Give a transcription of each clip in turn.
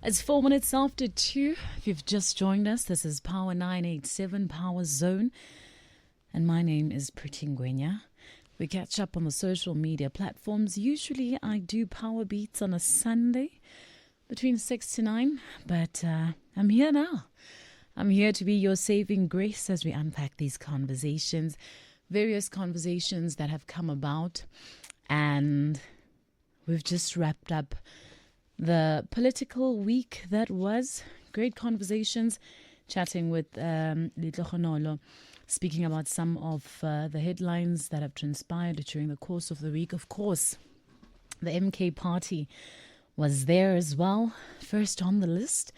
It's 4 minutes after 2. If you've just joined us, this is Power 987 Power Zone. And my name is Pretty Ngwenya. We catch up on the social media platforms. Usually I do Power Beats on a Sunday between 6 to 9. But I'm here now. I'm here to be your saving grace as we unpack these conversations. Various conversations that have come about. And we've just wrapped up the political week that was. Great conversations, chatting with Katlego, speaking about some of the headlines that have transpired during the course of the week. Of course, the MK party was there as well, first on the list,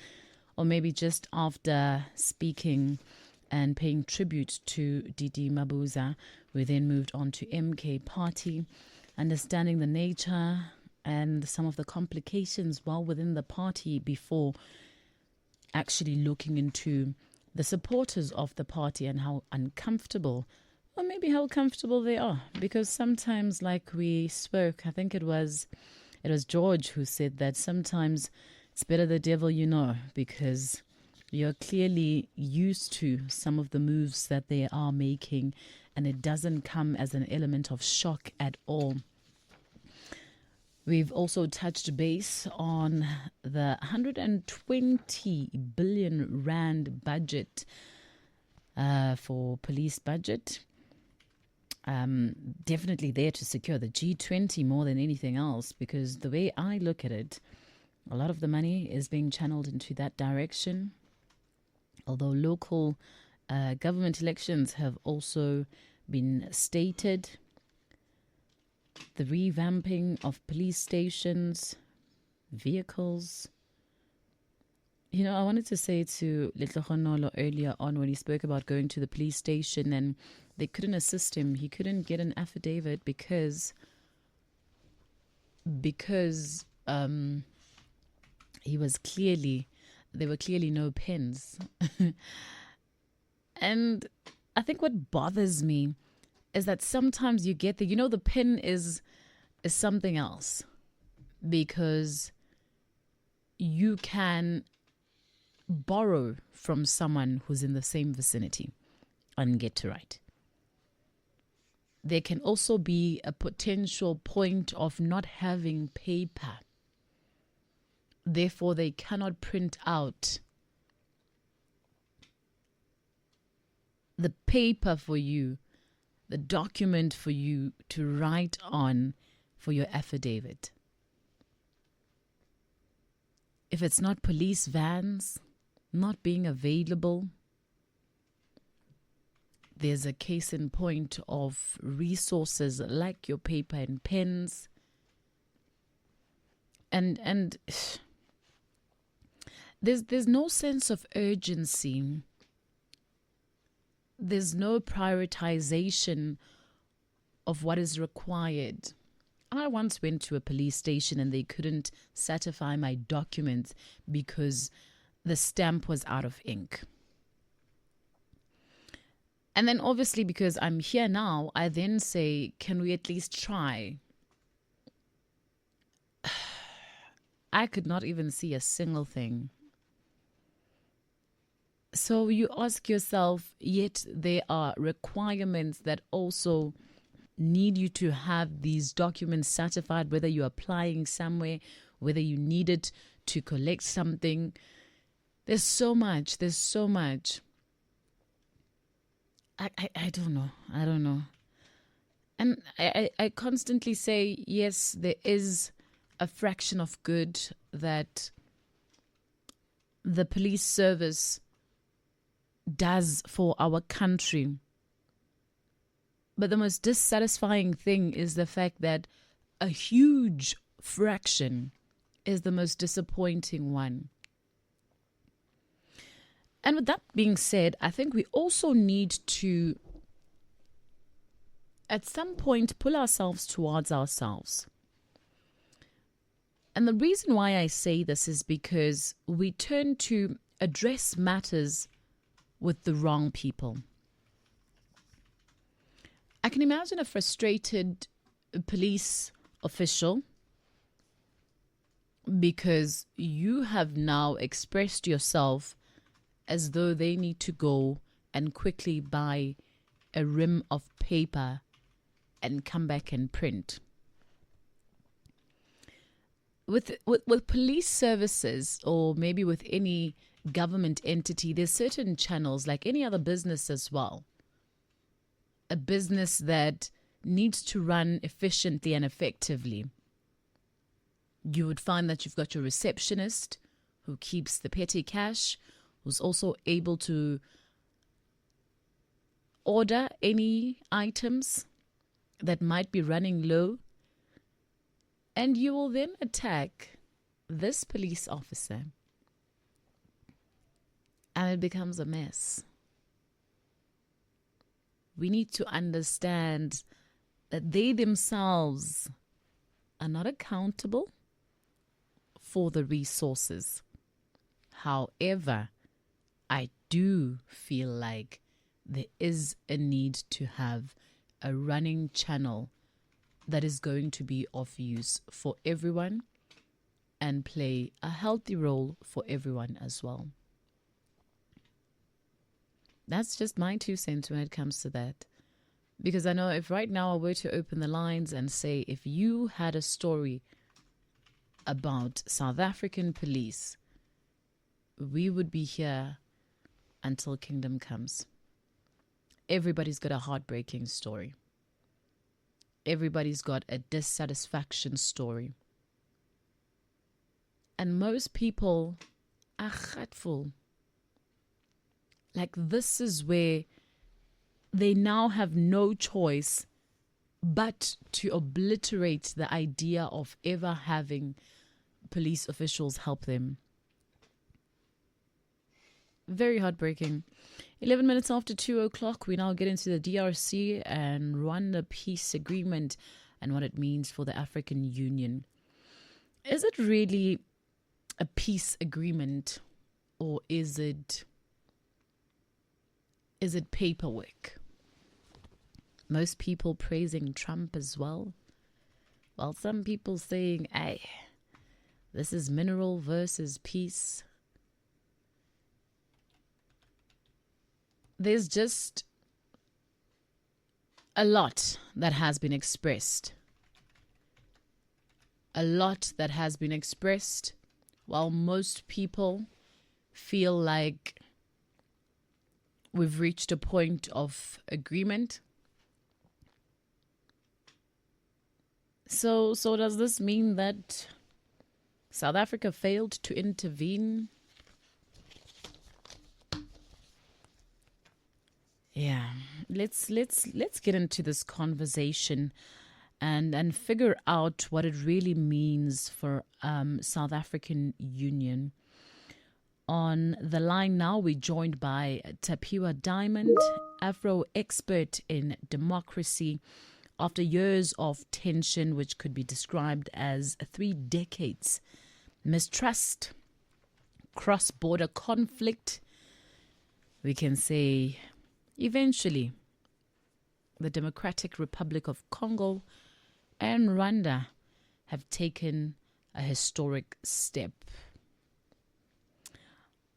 or maybe just after speaking and paying tribute to Didi Mabuza. We then moved on to MK party, understanding the nature and some of the complications while within the party before actually looking into the supporters of the party and how uncomfortable, or maybe how comfortable they are. Because sometimes, like we spoke, I think it was George who said that sometimes it's better the devil you know, because you're clearly used to some of the moves that they are making, and it doesn't come as an element of shock at all. We've also touched base on the 120 billion rand budget for police budget. Definitely there to secure the G20 more than anything else, because the way I look at it, a lot of the money is being channeled into that direction. Although local government elections have also been stated. The revamping of police stations, vehicles. You know, I wanted to say to Katlego earlier on when he spoke about going to the police station and they couldn't assist him. He couldn't get an affidavit because he was there were clearly no pens. And I think what bothers me is that sometimes you get the pen is something else, because you can borrow from someone who's in the same vicinity and get to write. There can also be a potential point of not having paper. Therefore, they cannot print out the paper for you, the document for you to write on for your affidavit. If it's not police vans not being available, there's a case in point of resources like your paper and pens. And there's no sense of urgency. There's no prioritization of what is required. I once went to a police station and they couldn't certify my documents because the stamp was out of ink. And then obviously, because I'm here now, I then say, can we at least try? I could not even see a single thing. So you ask yourself, yet there are requirements that also need you to have these documents certified, whether you're applying somewhere, whether you need it to collect something. There's so much. I don't know. And I constantly say, yes, there is a fraction of good that the police service does for our country. But the most dissatisfying thing is the fact that a huge fraction is the most disappointing one. And with that being said, I think we also need to, at some point, pull ourselves towards ourselves. And the reason why I say this is because we turn to address matters with the wrong people. I can imagine a frustrated police official because you have now expressed yourself as though they need to go and quickly buy a rim of paper and come back and print. With police services, or maybe with any government entity, there's certain channels like any other business as well. A business that needs to run efficiently and effectively. You would find that you've got your receptionist who keeps the petty cash, who's also able to order any items that might be running low. And you will then attack this police officer. And it becomes a mess. We need to understand that they themselves are not accountable for the resources. However, I do feel like there is a need to have a running channel that is going to be of use for everyone and play a healthy role for everyone as well. That's just my 2 cents when it comes to that. Because I know if right now I were to open the lines and say, if you had a story about South African police, we would be here until kingdom comes. Everybody's got a heartbreaking story. Everybody's got a dissatisfaction story. And most people are grateful. Like, this is where they now have no choice but to obliterate the idea of ever having police officials help them. Very heartbreaking. 11 minutes after 2 o'clock, we now get into the DRC and Rwanda peace agreement and what it means for the African Union. Is it really a peace agreement, or is it paperwork? Most people praising Trump as well, while some people saying, hey, this is mineral versus peace. There's just a lot that has been expressed. A lot that has been expressed, while most people feel like we've reached a point of agreement. So does this mean that South Africa failed to intervene? Yeah, let's get into this conversation and figure out what it really means for South African Union. On the line now, we're joined by Tapiwa Diamond, Afro Expert in democracy. After years of tension, which could be described as 3 decades, mistrust, cross-border conflict, we can say eventually the Democratic Republic of Congo and Rwanda have taken a historic step.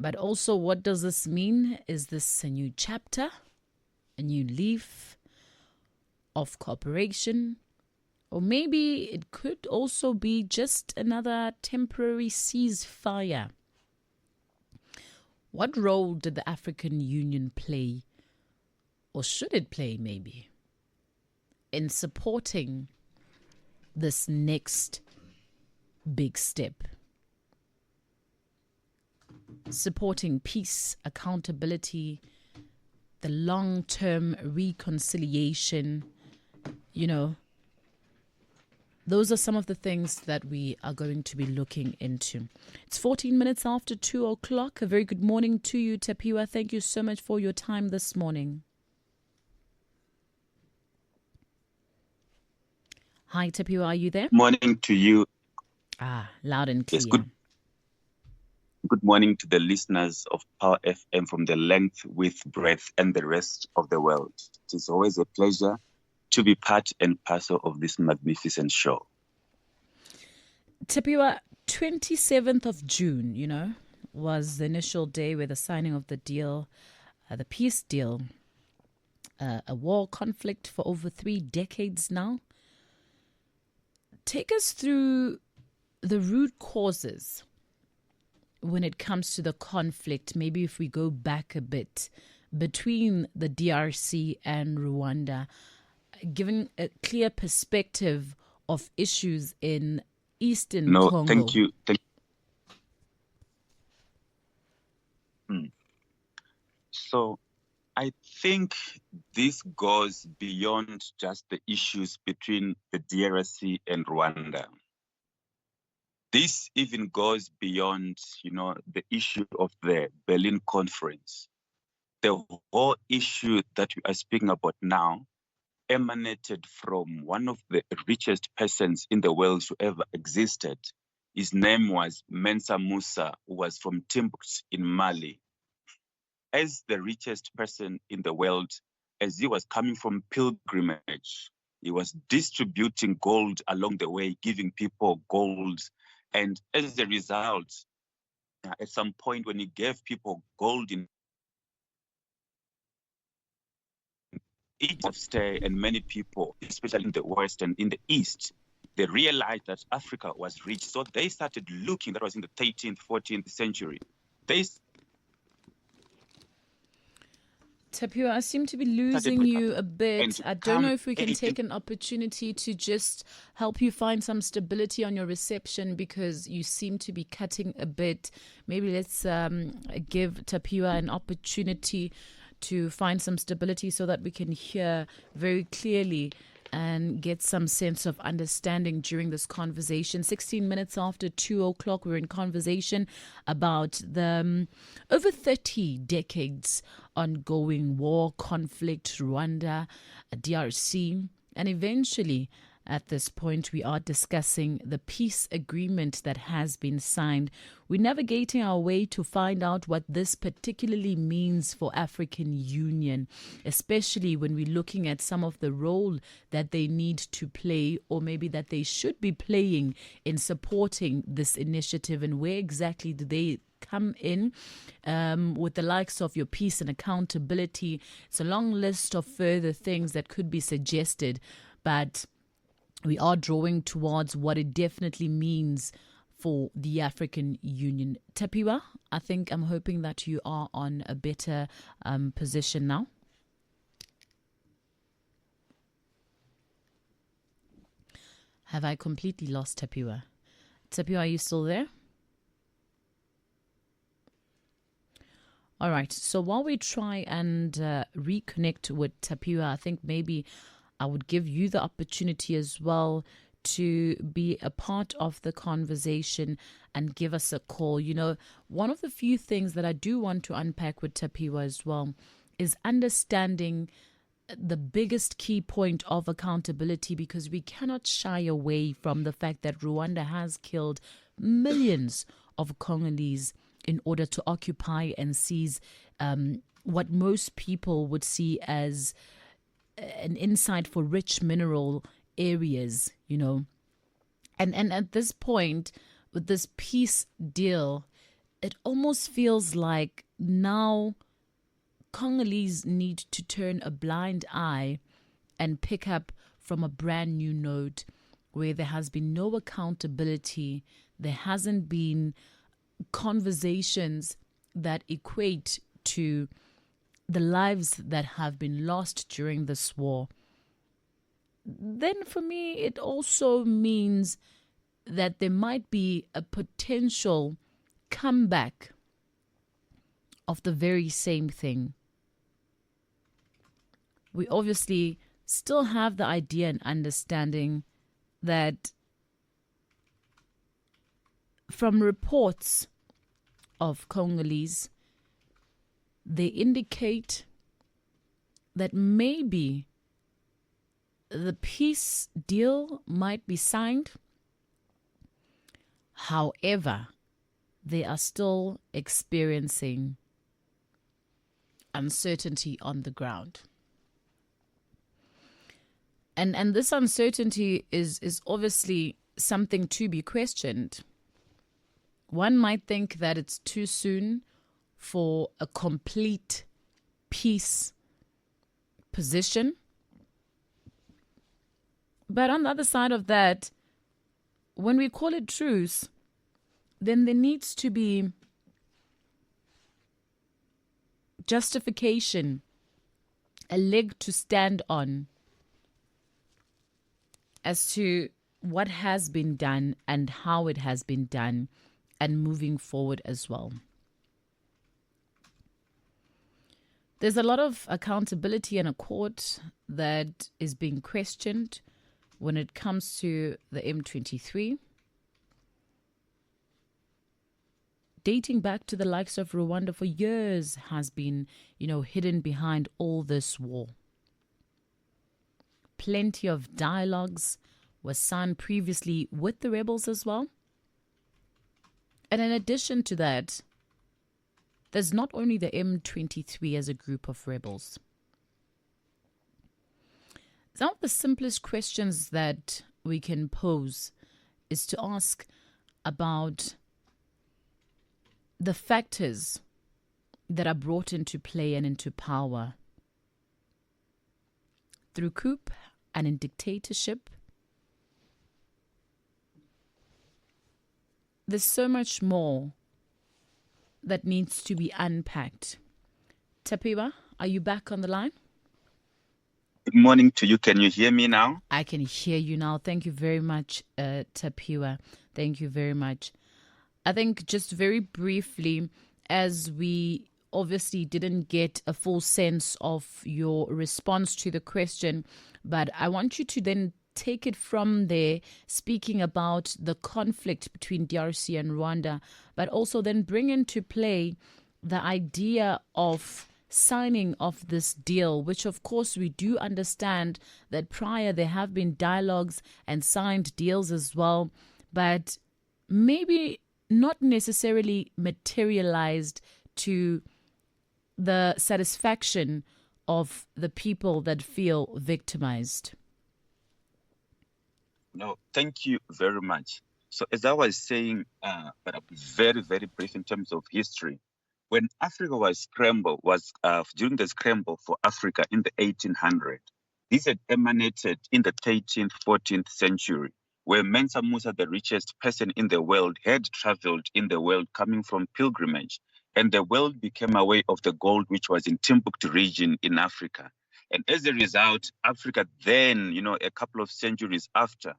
But also, what does this mean? Is this a new chapter, a new leaf of cooperation? Or maybe it could also be just another temporary ceasefire. What role did the African Union play, or should it play maybe, in supporting this next big step? Supporting peace, accountability, the long-term reconciliation, those are some of the things that we are going to be looking into. It's 14 minutes after 2 o'clock. A very good morning to you, Tapiwa. Thank you so much for your time this morning. Hi, Tapiwa, are you there? Morning to you. Loud and clear. Yes, good morning to the listeners of Power FM from the length, width, breadth, and the rest of the world. It is always a pleasure to be part and parcel of this magnificent show. Tapiwa, 27th of June, was the initial day where the signing of the deal, the peace deal, a war conflict for over 3 decades now. Take us through the root causes when it comes to the conflict. Maybe if we go back a bit between the DRC and Rwanda, giving a clear perspective of issues in Eastern Congo. Thank you. So I think this goes beyond just the issues between the DRC and Rwanda. This even goes beyond, the issue of the Berlin Conference. The whole issue that we are speaking about now emanated from one of the richest persons in the world who ever existed. His name was Mensa Musa, who was from Timbuktu in Mali. As the richest person in the world, as he was coming from pilgrimage, he was distributing gold along the way, giving people gold. And as a result, at some point when he gave people gold in Egypt stay, and many people, especially in the West and in the East, they realized that Africa was rich. So they started looking, that was in the 13th, 14th century. Tapiwa, I seem to be losing you a bit. I don't know if we can take an opportunity to just help you find some stability on your reception, because you seem to be cutting a bit. Maybe let's give Tapiwa an opportunity to find some stability so that we can hear very clearly and get some sense of understanding during this conversation. 16 minutes after 2 o'clock, we're in conversation about the over 30 decades ongoing war, conflict, Rwanda, DRC, and eventually at this point we are discussing the peace agreement that has been signed. We're navigating our way to find out what this particularly means for African Union, especially when we're looking at some of the role that they need to play, or maybe that they should be playing in supporting this initiative, and where exactly do they come in with the likes of your peace and accountability. It's a long list of further things that could be suggested, but we are drawing towards what it definitely means for the African Union. Tapiwa, I think I'm hoping that you are on a better position now. Have I completely lost Tapiwa? Tapiwa, are you still there? All right. So while we try and reconnect with Tapiwa, I think maybe I would give you the opportunity as well to be a part of the conversation and give us a call. One of the few things that I do want to unpack with Tapiwa as well is understanding the biggest key point of accountability, because we cannot shy away from the fact that Rwanda has killed millions of Congolese in order to occupy and seize what most people would see as an insight for rich mineral areas, And at this point, with this peace deal, it almost feels like now Congolese need to turn a blind eye and pick up from a brand new note where there has been no accountability. There hasn't been conversations that equate to the lives that have been lost during this war. Then for me, it also means that there might be a potential comeback of the very same thing. We obviously still have the idea and understanding that from reports of Congolese, they indicate that maybe the peace deal might be signed. However, they are still experiencing uncertainty on the ground. And this uncertainty is obviously something to be questioned. one might think that it's too soon for a complete peace position. But on the other side of that, when we call it truce, then there needs to be justification, a leg to stand on as to what has been done and how it has been done, and moving forward as well. There's a lot of accountability in a court that is being questioned when it comes to the M23. Dating back to the likes of Rwanda for years has been, hidden behind all this war. Plenty of dialogues were signed previously with the rebels as well. And in addition to that, there's not only the M23 as a group of rebels. Some of the simplest questions that we can pose is to ask about the factors that are brought into play and into power through coup and in dictatorship. There's so much more that needs to be unpacked. Tapiwa, are you back on the line? Good morning to you. Can you hear me now? I can hear you now. Thank you very much, Tapiwa. Thank you very much. I think just very briefly, as we obviously didn't get a full sense of your response to the question, but I want you to then take it from there, speaking about the conflict between DRC and Rwanda, but also then bring into play the idea of signing of this deal, which of course we do understand that prior there have been dialogues and signed deals as well, but maybe not necessarily materialized to the satisfaction of the people that feel victimized. No, thank you very much. So as I was saying, but very, very brief in terms of history, when Africa was during the scramble for Africa in the 1800s, this had emanated in the 13th, 14th century, where Mensa Musa, the richest person in the world, had traveled in the world coming from pilgrimage. And the world became aware of the gold which was in Timbuktu region in Africa. And as a result, Africa then, a couple of centuries after,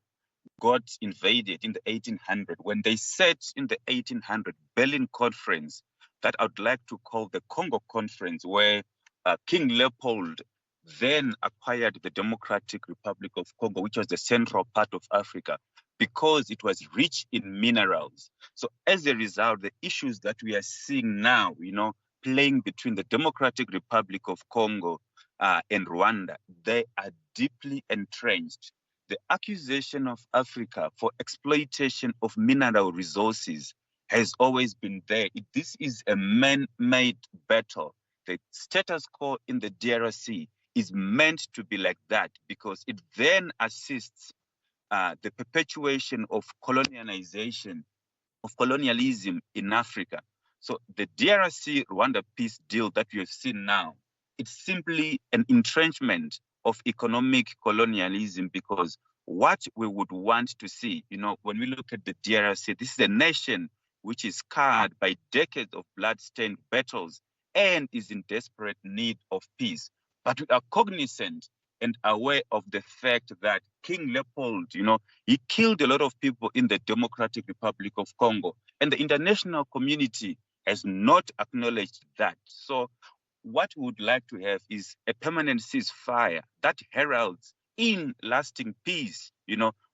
got invaded in the 1800s. When they set in the 1800 Berlin Conference, that I would like to call the Congo Conference, where King Leopold then acquired the Democratic Republic of Congo, which was the central part of Africa, because it was rich in minerals. So as a result, the issues that we are seeing now, playing between the Democratic Republic of Congo and Rwanda, they are deeply entrenched. The accusation of Africa for exploitation of mineral resources has always been there. This is a man-made battle. The status quo in the DRC is meant to be like that because it then assists the perpetuation of colonialization, of colonialism in Africa. So the DRC Rwanda peace deal that we have seen now, it's simply an entrenchment of economic colonialism, because what we would want to see, when we look at the DRC, this is a nation which is scarred by decades of blood-stained battles and is in desperate need of peace. But we are cognizant and aware of the fact that King Leopold, he killed a lot of people in the Democratic Republic of Congo, and the international community has not acknowledged that. So what we would like to have is a permanent ceasefire that heralds in lasting peace,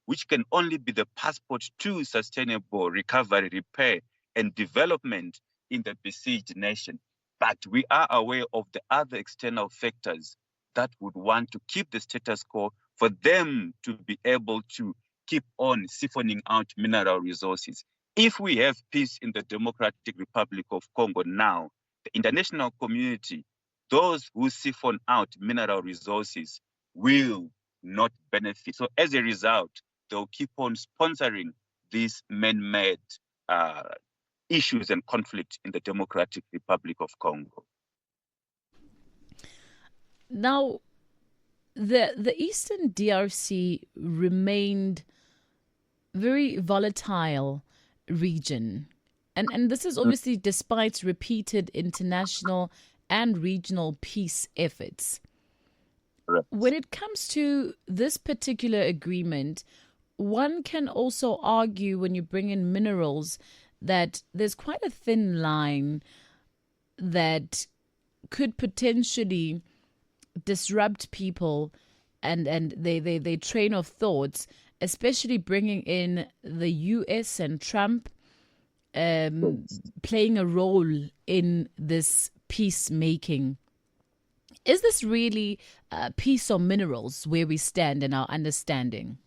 which can only be the passport to sustainable recovery, repair, and development in the besieged nation. But we are aware of the other external factors that would want to keep the status quo, for them to be able to keep on siphoning out mineral resources. If we have peace in the Democratic Republic of Congo now, the international community, those who siphon out mineral resources, will not benefit. So as a result, they'll keep on sponsoring these man-made issues and conflict in the Democratic Republic of Congo. Now, the Eastern DRC remained very volatile region. And this is obviously despite repeated international and regional peace efforts. Right. When it comes to this particular agreement, one can also argue when you bring in minerals that there's quite a thin line that could potentially disrupt people and they train of thoughts, especially bringing in the US and Trump playing a role in this peacemaking. Is this really peace or minerals where we stand in our understanding?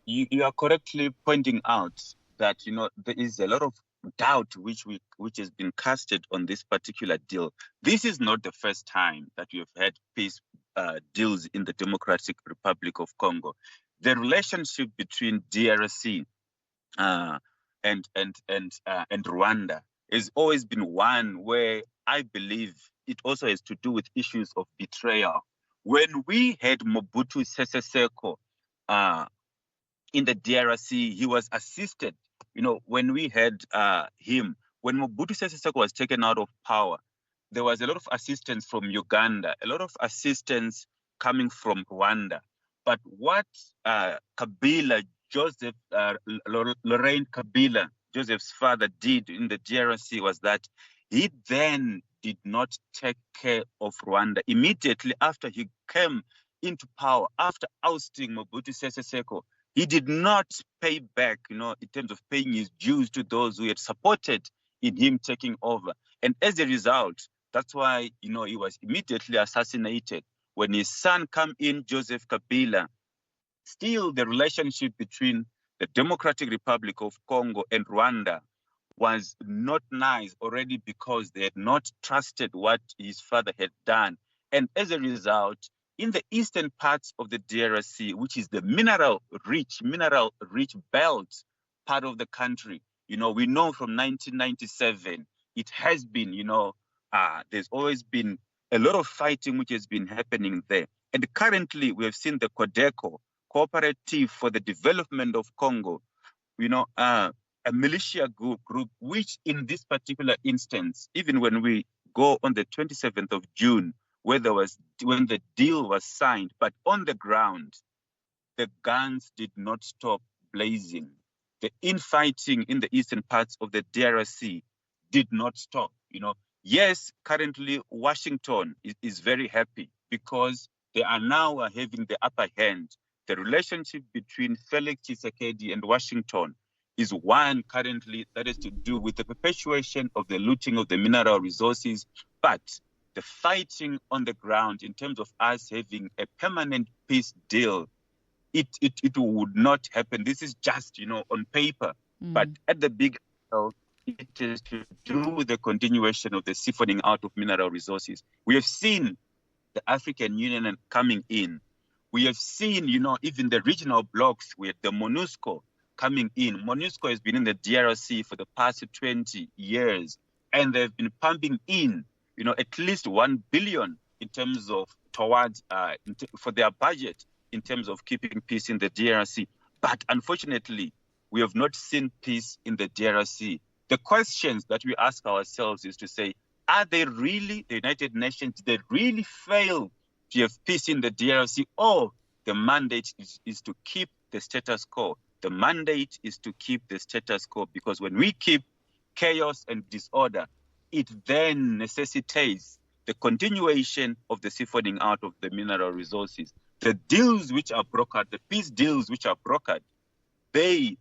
You are correctly pointing out that there is a lot of doubt which has been casted on this particular deal. This is not the first time that we have had peace deals in the Democratic Republic of Congo. The relationship between DRC and Rwanda has always been one where I believe it also has to do with issues of betrayal. When we had Mobutu Sese Seko in the DRC, he was assisted. When we had him, when Mobutu Sese Seko was taken out of power, there was a lot of assistance from Uganda, a lot of assistance coming from Rwanda. But what Kabila, Joseph, Laurent Kabila, Joseph's father, did in the DRC was that he then did not take care of Rwanda. Immediately after he came into power, after ousting Mobutu Sese Seko, he did not pay back, in terms of paying his dues to those who had supported in him taking over. And as a result, that's why, he was immediately assassinated. When his son came in, Joseph Kabila, still the relationship between the Democratic Republic of Congo and Rwanda was not nice already because they had not trusted what his father had done. And as a result, in the eastern parts of the DRC, which is the mineral-rich belt part of the country, we know from 1997, it has been, there's always been a lot of fighting which has been happening there. And currently, we have seen the CODECO, Cooperative for the Development of Congo, a militia group, which in this particular instance, even when we go on the 27th of June, when the deal was signed, but on the ground, the guns did not stop blazing. The infighting in the eastern parts of the DRC did not stop. Yes, currently Washington is very happy because they are now having the upper hand. The relationship between Felix Tshisekedi and Washington is one currently that has to do with the perpetuation of the looting of the mineral resources, but the fighting on the ground in terms of us having a permanent peace deal, it would not happen. This is just, on paper, but at the big level, it has to do with the continuation of the siphoning out of mineral resources. We have seen the African Union coming in. We have seen, even the regional blocks with the MONUSCO coming in. MONUSCO has been in the DRC for the past 20 years, and they've been pumping in, at least 1 billion in terms of towards for their budget in terms of keeping peace in the DRC. But unfortunately, we have not seen peace in the DRC. The questions that we ask ourselves is to say, are they really, the United Nations, did they really fail to have peace in the DRC? Or the mandate is to keep the status quo? The mandate is to keep the status quo, because when we keep chaos and disorder, it then necessitates the continuation of the siphoning out of the mineral resources. The deals which are brokered, the peace deals which are brokered, they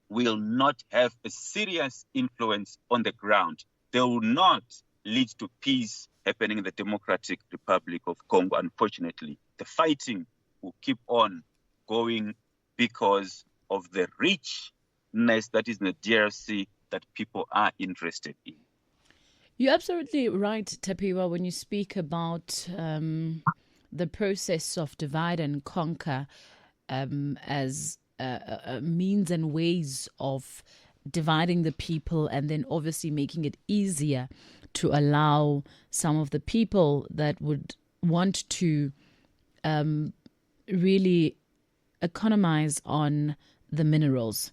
will not have a serious influence on the ground. They will not lead to peace happening in the Democratic Republic of Congo, unfortunately. The fighting will keep on going because of the richness that is in the DRC that people are interested in. You're absolutely right, Tapiwa, when you speak about the process of divide and conquer as means and ways of dividing the people and then obviously making it easier to allow some of the people that would want to really economize on the minerals.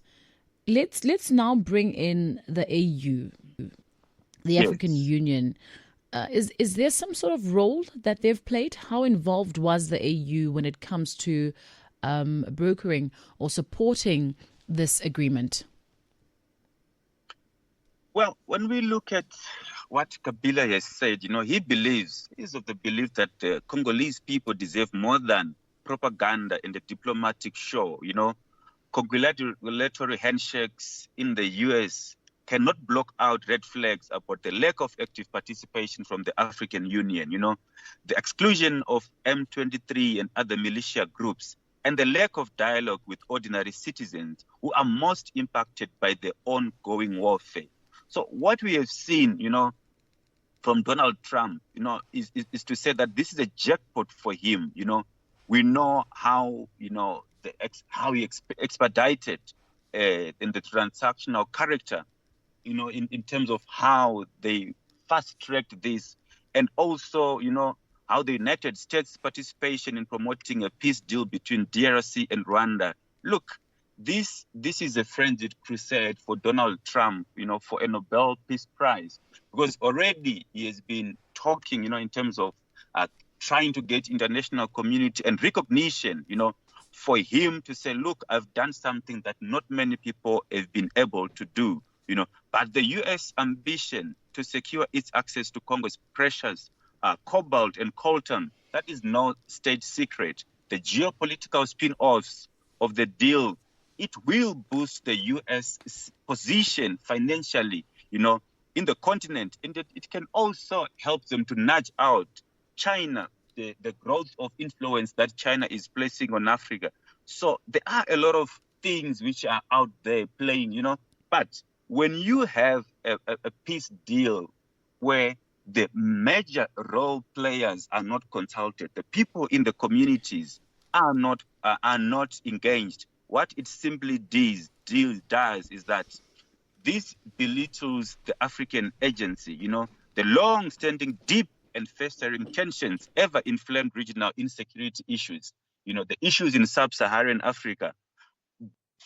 Let's now bring in the AU, the African Union. Is there some sort of role that they've played? How involved was the AU when it comes to brokering or supporting this agreement? Well, when we look at what Kabila has said, he's of the belief that the Congolese people deserve more than propaganda and a diplomatic show. Congratulatory handshakes in the US cannot block out red flags about the lack of active participation from the African Union, the exclusion of M23 and other militia groups, and the lack of dialogue with ordinary citizens who are most impacted by the ongoing warfare. So what we have seen, from Donald Trump, is to say that this is a jackpot for him. We know how, how he expedited in the transactional character, in terms of how they fast-tracked this, and also, how the United States' participation in promoting a peace deal between DRC and Rwanda. Look, this is a frenzied crusade for Donald Trump, for a Nobel Peace Prize, because already he has been talking, in terms of trying to get international community and recognition, for him to say, look, I've done something that not many people have been able to do, But the U.S. ambition to secure its access to Congo's precious cobalt and coltan, that is no state secret. The geopolitical spin-offs of the deal, it will boost the U.S. position financially, in the continent. And it can also help them to nudge out China, the growth of influence that China is placing on Africa. So there are a lot of things which are out there playing, But when you have a peace deal where the major role players are not consulted, the people in the communities are not engaged, what it simply does is that this belittles the African agency, the long-standing, deep and festering tensions ever inflamed regional insecurity issues, the issues in sub-Saharan Africa.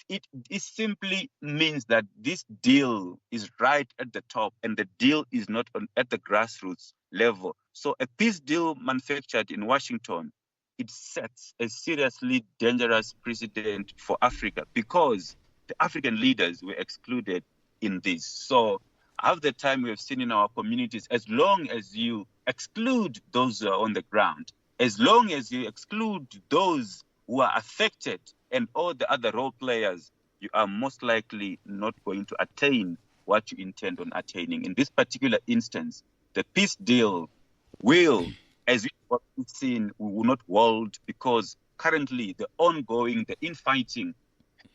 It simply means that this deal is right at the top and the deal is not at the grassroots level. So a peace deal manufactured in Washington, it sets a seriously dangerous precedent for Africa because the African leaders were excluded in this. So half the time we have seen in our communities, as long as you exclude those who are on the ground, as long as you exclude those who are affected and all the other role players, you are most likely not going to attain what you intend on attaining. In this particular instance, the peace deal will, as we've seen, we will not hold because currently the infighting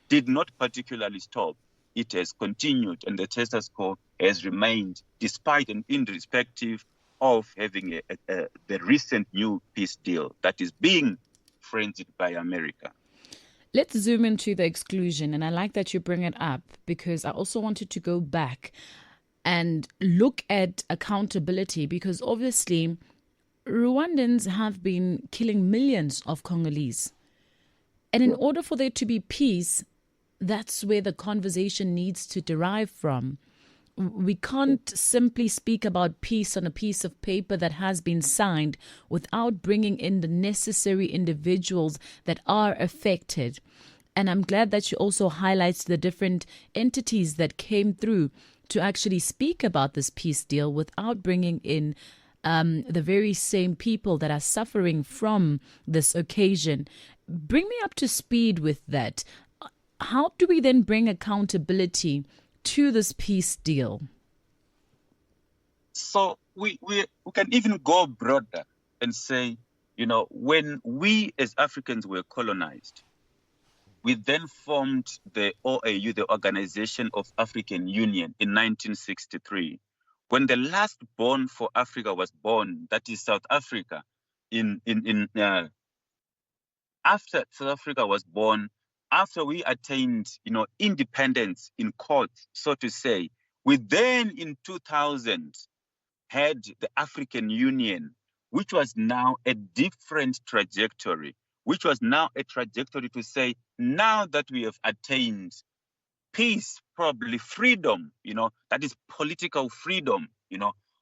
did not particularly stop. It has continued and the status quo has remained despite and irrespective of having the recent new peace deal that is being frenzied by America. Let's zoom into the exclusion, and I like that you bring it up because I also wanted to go back and look at accountability because obviously Rwandans have been killing millions of Congolese. And in order for there to be peace, that's where the conversation needs to derive from. We can't simply speak about peace on a piece of paper that has been signed without bringing in the necessary individuals that are affected. And I'm glad that you also highlight the different entities that came through to actually speak about this peace deal without bringing in the very same people that are suffering from this occasion. Bring me up to speed with that. How do we then bring accountability to this peace deal? So we can even go broader and say, when we as Africans were colonized, we then formed the OAU, the Organization of African Union, in 1963. When the last born for Africa was born, that is South Africa, after South Africa was born, after we attained, independence in court, so to say, we then in 2000 had the African Union, which was now a different trajectory, which was now a trajectory to say, now that we have attained peace, probably freedom, that is political freedom,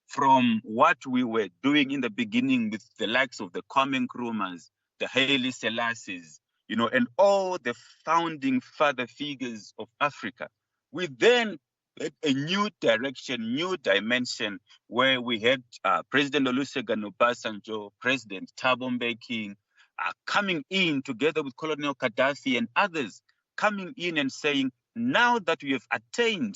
from what we were doing in the beginning with the likes of the Kwame Nkrumahs, the Haile Selassies, and all the founding father figures of Africa. We then had a new direction, new dimension, where we had President Olusegun Obasanjo, President Thabo Mbeki, coming in together with Colonel Gaddafi and others, coming in and saying, now that we have attained,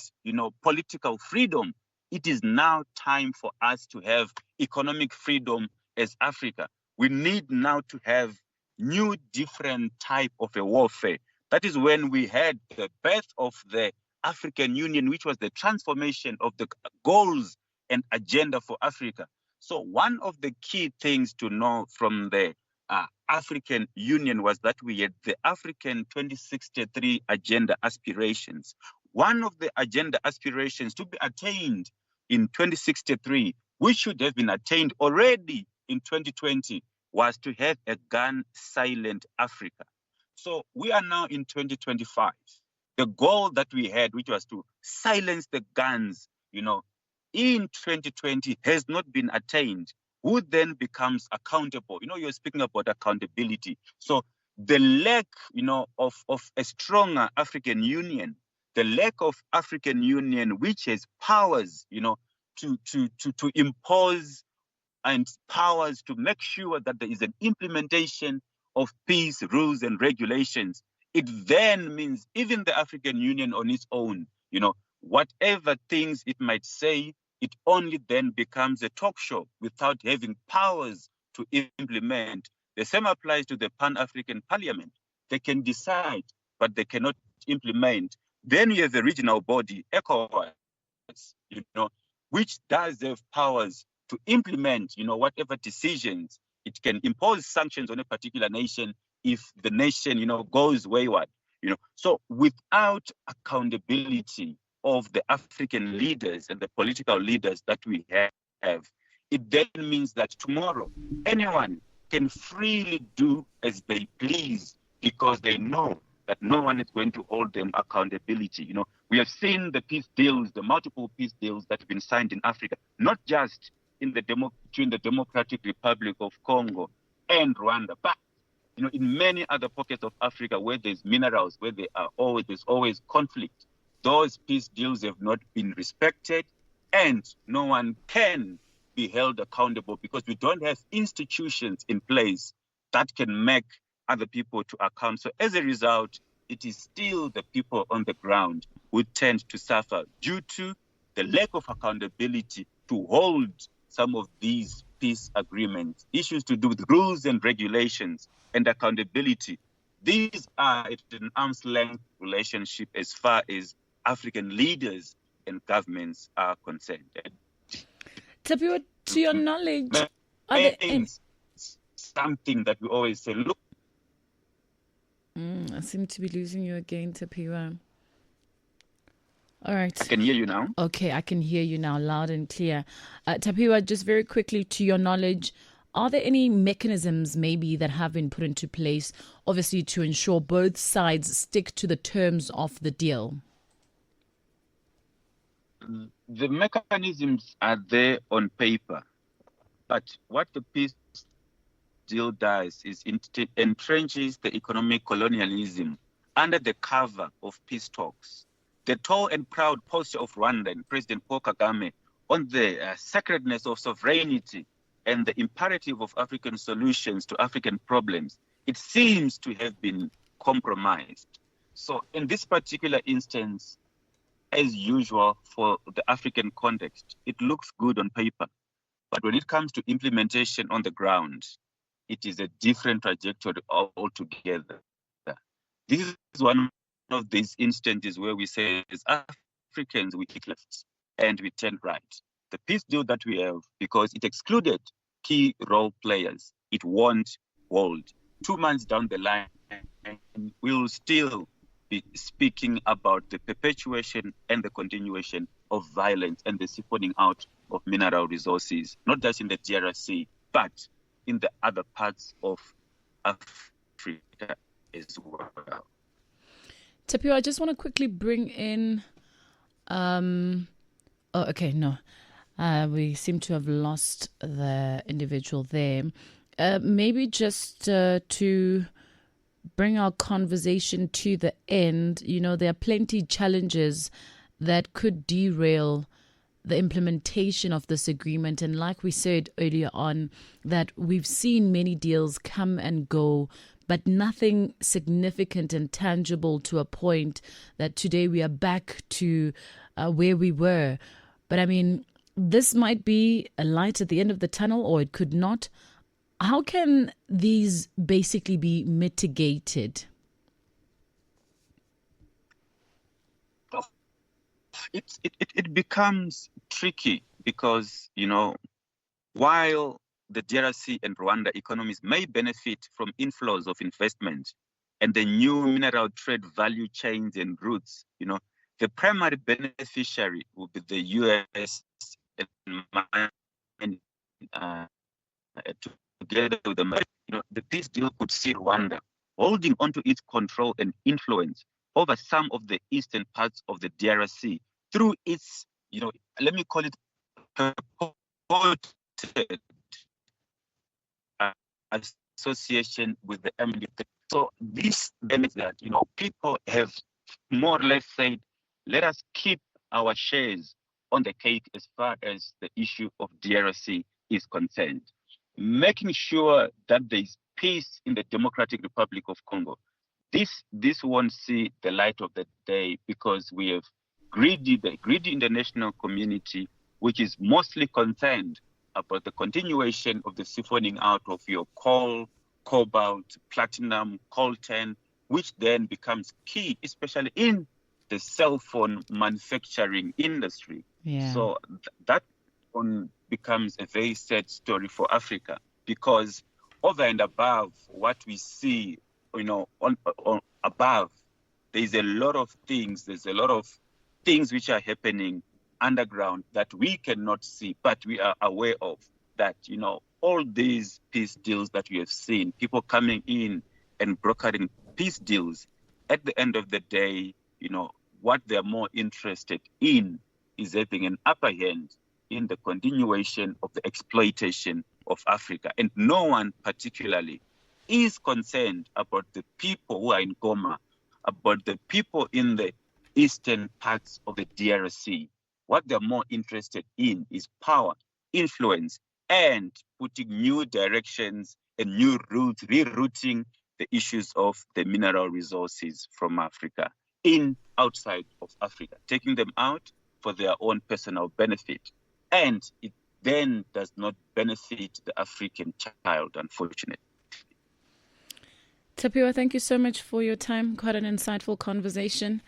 political freedom, it is now time for us to have economic freedom as Africa. We need now to have new, different type of a warfare. That is when we had the birth of the African Union, which was the transformation of the goals and agenda for Africa. So one of the key things to know from the African Union was that we had the African 2063 agenda aspirations. One of the agenda aspirations to be attained in 2063, which should have been attained already in 2020, was to have a gun-silent Africa. So we are now in 2025. The goal that we had, which was to silence the guns, in 2020 has not been attained. Who then becomes accountable? You're speaking about accountability. So the lack, of a stronger African Union, the lack of African Union, which has powers, to impose and powers to make sure that there is an implementation of peace, rules, and regulations. It then means even the African Union on its own, whatever things it might say, it only then becomes a talk show without having powers to implement. The same applies to the Pan-African Parliament. They can decide, but they cannot implement. Then you have the regional body, ECOWAS, which does have powers to implement, whatever decisions. It can impose sanctions on a particular nation if the nation, goes wayward. So without accountability of the African leaders and the political leaders that we have, it then means that tomorrow anyone can freely do as they please because they know that no one is going to hold them accountability. We have seen the peace deals, the multiple peace deals that have been signed in Africa, not just in between the Democratic Republic of Congo and Rwanda, but in many other pockets of Africa where there's minerals, where there's always conflict. Those peace deals have not been respected, and no one can be held accountable because we don't have institutions in place that can make other people to account. So as a result, it is still the people on the ground who tend to suffer due to the lack of accountability to hold some of these peace agreements, issues to do with rules and regulations and accountability. These are an arm's length relationship as far as African leaders and governments are concerned. Tapiwa, to your knowledge, are there something that we always say, look. I seem to be losing you again, Tapiwa. All right. I can hear you now. Okay, I can hear you now loud and clear. Tapiwa, just very quickly, to your knowledge, are there any mechanisms maybe that have been put into place, obviously, to ensure both sides stick to the terms of the deal? The mechanisms are there on paper, but what the peace deal does is it entrenches the economic colonialism under the cover of peace talks. The tall and proud posture of Rwanda and President Paul Kagame on the sacredness of sovereignty and the imperative of African solutions to African problems, it seems to have been compromised. So in this particular instance, as usual for the African context, it looks good on paper. But when it comes to implementation on the ground, it is a different trajectory altogether. This is one of these instances where we say, as Africans, we kick left and we turn right. The peace deal that we have, because it excluded key role players, it won't hold. 2 months down the line, we'll still be speaking about the perpetuation and the continuation of violence and the siphoning out of mineral resources, not just in the DRC, but in the other parts of Africa as well. Tapiwa, I just want to quickly bring in... we seem to have lost the individual there. Maybe just to bring our conversation to the end, there are plenty challenges that could derail the implementation of this agreement. And like we said earlier on, that we've seen many deals come and go, but nothing significant and tangible to a point that today we are back to where we were. But I mean, this might be a light at the end of the tunnel, or it could not. How can these basically be mitigated? It becomes tricky because, while the DRC and Rwanda economies may benefit from inflows of investment and the new mineral trade value chains and routes, the primary beneficiary will be the US and together with the peace deal could see Rwanda holding onto its control and influence over some of the eastern parts of the DRC through its, let me call it purported association with the militias. So this means that, people have more or less said, let us keep our shares on the cake as far as the issue of DRC is concerned. Making sure that there is peace in the Democratic Republic of Congo. This won't see the light of the day because we have the greedy international community, which is mostly concerned about the continuation of the siphoning out of your coal, cobalt, platinum, coltan, which then becomes key, especially in the cell phone manufacturing industry. Yeah. So that one becomes a very sad story for Africa, because over and above what we see, on above, there's a lot of things. There's a lot of things which are happening underground that we cannot see, but we are aware of. That all these peace deals that we have seen, people coming in and brokering peace deals, at the end of the day, what they're more interested in is having an upper hand in the continuation of the exploitation of Africa. And no one particularly is concerned about the people who are in Goma, about the people in the eastern parts of the DRC. What they're more interested in is power, influence, and putting new directions and new routes, rerouting the issues of the mineral resources from Africa outside of Africa, taking them out for their own personal benefit. And it then does not benefit the African child, unfortunately. Tapiwa, thank you so much for your time. Quite an insightful conversation.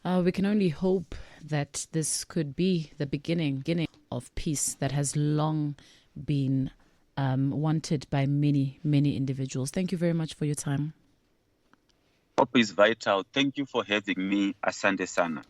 We can only hope that this could be the beginning of peace that has long been wanted by many, many individuals. Thank you very much for your time. Hope is vital. Thank you for having me. Asante sana.